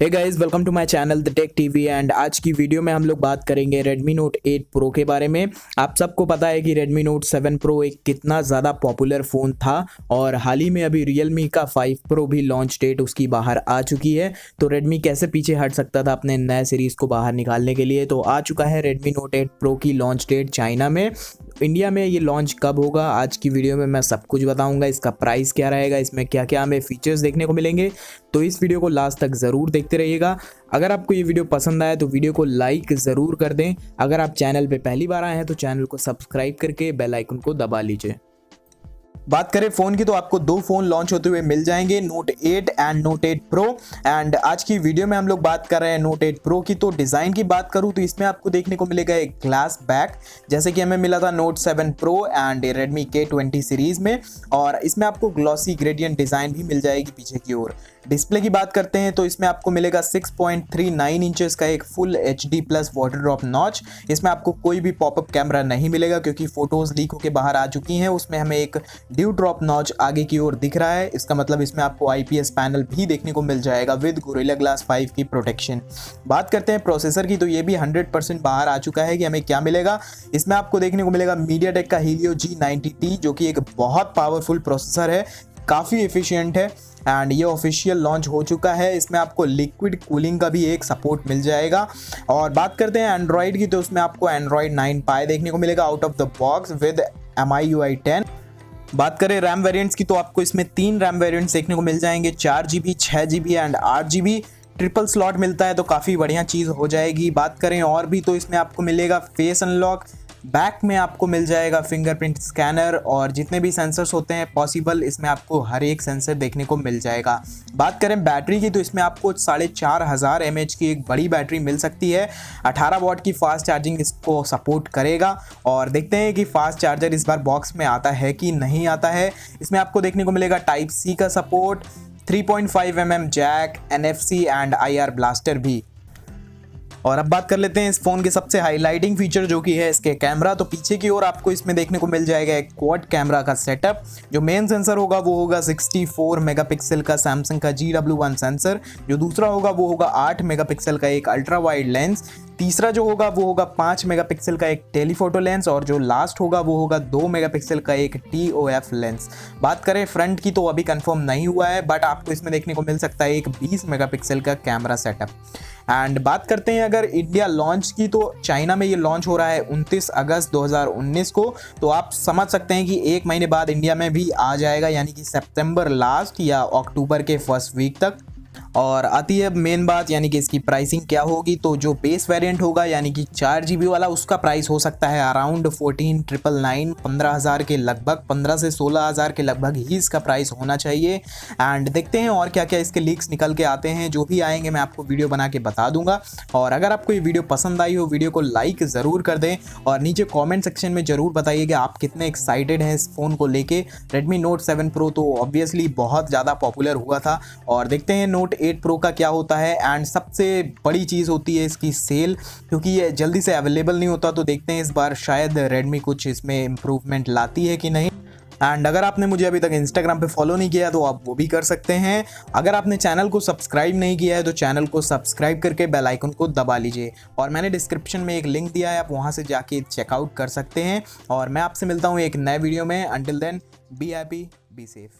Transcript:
Hey guys, welcome to my channel the tech TV. And आज की video में हम लोग बात करेंगे Redmi Note 8 Pro के बारे में। आप सबको पता है कि Redmi Note 7 Pro एक कितना ज़्यादा पॉपुलर फ़ोन था और हाल ही में अभी Realme का 5 Pro भी लॉन्च डेट उसकी बाहर आ चुकी है। तो Redmi कैसे पीछे हट सकता था अपने नए सीरीज़ को बाहर निकालने के लिए। तो आ चुका है Redmi Note 8 Pro की लॉन्च डेट चाइना में। इंडिया में ये लॉन्च कब होगा, आज की वीडियो में मैं सब कुछ बताऊंगा। इसका प्राइस क्या रहेगा, इसमें क्या क्या हमें फीचर्स देखने को मिलेंगे। तो इस वीडियो को लास्ट तक ज़रूर देखते रहिएगा। अगर आपको ये वीडियो पसंद आए तो वीडियो को लाइक ज़रूर कर दें। अगर आप चैनल पे पहली बार आए हैं तो चैनल को सब्सक्राइब करके बेल आइकन को दबा लीजिए। बात करें फ़ोन की तो आपको दो फ़ोन लॉन्च होते हुए मिल जाएंगे, Note 8 and Note 8 Pro। And आज की वीडियो में हम लोग बात कर रहे हैं Note 8 Pro की। तो डिज़ाइन की बात करूं तो इसमें आपको देखने को मिलेगा एक ग्लास बैक, जैसे कि हमें मिला था Note 7 Pro and Redmi K20 series में। और इसमें आपको ग्लॉसी ग्रेडियंट डिज़ाइन भी मिल जाएगी पीछे की ओर। डिस्प्ले की बात करते हैं तो इसमें आपको मिलेगा 6.39 इंचेस का एक full HD plus water drop notch. इसमें आपको कोई भी पॉपअप कैमरा नहीं मिलेगा क्योंकि फ़ोटोज़ लीक होकर बाहर आ चुकी हैं। उसमें हमें एक ड्यू ड्रॉप नॉच आगे की ओर दिख रहा है। इसका मतलब इसमें आपको IPS पैनल भी देखने को मिल जाएगा विद गोरिल्ला ग्लास 5 की प्रोटेक्शन। बात करते हैं प्रोसेसर की तो ये भी 100% बाहर आ चुका है कि हमें क्या मिलेगा। इसमें आपको देखने को मिलेगा MediaTek का Helio G90T, जो कि एक बहुत पावरफुल प्रोसेसर है, काफ़ी एफिशिएंट है एंड ये ऑफिशियल लॉन्च हो चुका है। इसमें आपको लिक्विड कूलिंग का भी एक सपोर्ट मिल जाएगा। और बात करते हैं एंड्रॉयड की तो उसमें आपको Android 9 Pie देखने को मिलेगा out of the box with MIUI 10। बात करें रैम वेरिएंट्स की तो आपको इसमें 3 रैम वेरिएंट्स देखने को मिल जाएंगे, 4GB, 6GB and 8GB। Triple slot मिलता है तो काफ़ी बढ़िया चीज़ हो जाएगी। बात करें और भी तो इसमें आपको मिलेगा फेस अनलॉक, बैक में आपको मिल जाएगा फिंगरप्रिंट स्कैनर और जितने भी सेंसर्स होते हैं पॉसिबल इसमें आपको हर एक सेंसर देखने को मिल जाएगा। बात करें बैटरी की तो इसमें आपको 4500 mAh की एक बड़ी बैटरी मिल सकती है। 18 वाट की फास्ट चार्जिंग इसको सपोर्ट करेगा और देखते हैं कि फास्ट चार्जर इस बार बॉक्स में आता है कि नहीं आता है। इसमें आपको देखने को मिलेगा Type-C का सपोर्ट, 3.5mm jack, NFC and IR blaster भी। और अब बात कर लेते हैं इस फ़ोन के सबसे हाईलाइटिंग फीचर जो कि है इसके कैमरा। तो पीछे की ओर आपको इसमें देखने को मिल जाएगा एक क्वाड कैमरा का सेटअप। जो मेन सेंसर होगा वो होगा 64 मेगापिक्सल का सैमसंग का GW1 सेंसर। जो दूसरा होगा वो होगा 8 मेगापिक्सल का एक अल्ट्रा वाइड लेंस। तीसरा जो होगा वो होगा 5 मेगापिक्सल का एक टेलीफोटो लेंस और जो लास्ट होगा वो होगा 2 मेगापिक्सल का एक TOF लेंस। बात करें फ्रंट की तो अभी कंफर्म नहीं हुआ है, बट आपको इसमें देखने को मिल सकता है एक 20 मेगापिक्सल का कैमरा सेटअप। एंड बात करते हैं अगर इंडिया लॉन्च की तो चाइना में ये लॉन्च हो रहा है 29 अगस्त 2019 को। तो आप समझ सकते हैं कि एक महीने बाद इंडिया में भी आ जाएगा, यानी कि सितंबर लास्ट या अक्टूबर के फर्स्ट वीक तक। और आती है मेन बात, यानी कि इसकी प्राइसिंग क्या होगी। तो जो बेस वेरिएंट होगा यानी कि 4GB वाला, उसका प्राइस हो सकता है अराउंड 14,999, 15,000 के लगभग, 15 से 16,000 के लगभग ही इसका प्राइस होना चाहिए। एंड देखते हैं और क्या क्या इसके लीक्स निकल के आते हैं। जो भी आएंगे मैं आपको वीडियो बना के बता दूंगा। और अगर आपको ये वीडियो पसंद आई हो, वीडियो को लाइक ज़रूर कर दें और नीचे कॉमेंट सेक्शन में ज़रूर बताइए कि आप कितने एक्साइटेड हैं इस फ़ोन को लेके। Redmi Note 7 Pro तो ऑब्वियसली बहुत ज़्यादा पॉपुलर हुआ था और देखते हैं Note 8 Pro का क्या होता है। एंड सबसे बड़ी चीज़ होती है इसकी सेल, क्योंकि ये जल्दी से अवेलेबल नहीं होता। तो देखते हैं इस बार शायद Redmi कुछ इसमें इम्प्रूवमेंट लाती है कि नहीं। एंड अगर आपने मुझे अभी तक इंस्टाग्राम पे फॉलो नहीं किया तो आप वो भी कर सकते हैं। अगर आपने चैनल को सब्सक्राइब नहीं किया है तो चैनल को सब्सक्राइब करके बेल आइकन को दबा लीजिए। और मैंने डिस्क्रिप्शन में एक लिंक दिया है, आप वहाँ से जाके चेकआउट कर सकते हैं। और मैं आपसे मिलता हूँ एक नए वीडियो में। Until then, be happy, be safe.